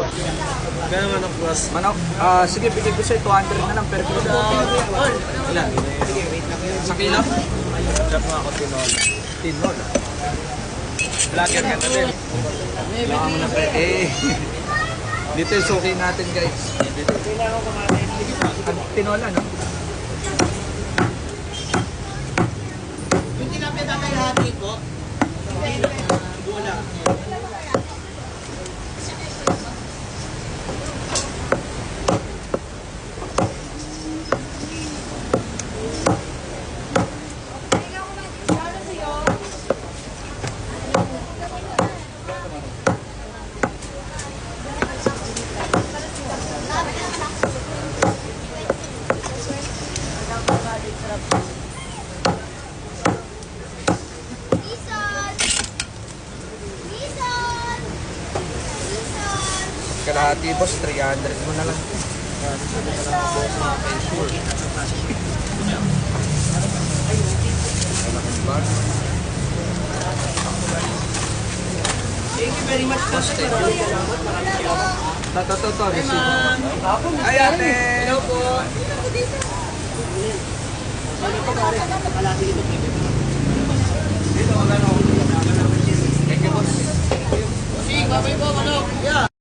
Gano'n manok boss? Manok, sige, bigay ko sa'yo 200 na lang per kilo. Ilan? Sa kilo? Chop mo ako tinola. Tinola. Vlogger ka na din. Baka mo na pa. Dito yung suki natin, guys. Tinola, no? Yung tilapia tatay hati po. Wala. Kalahati, boss. 300 mo na lang. Thank you very much po. Toto, receive. Ay, ate! Hello po.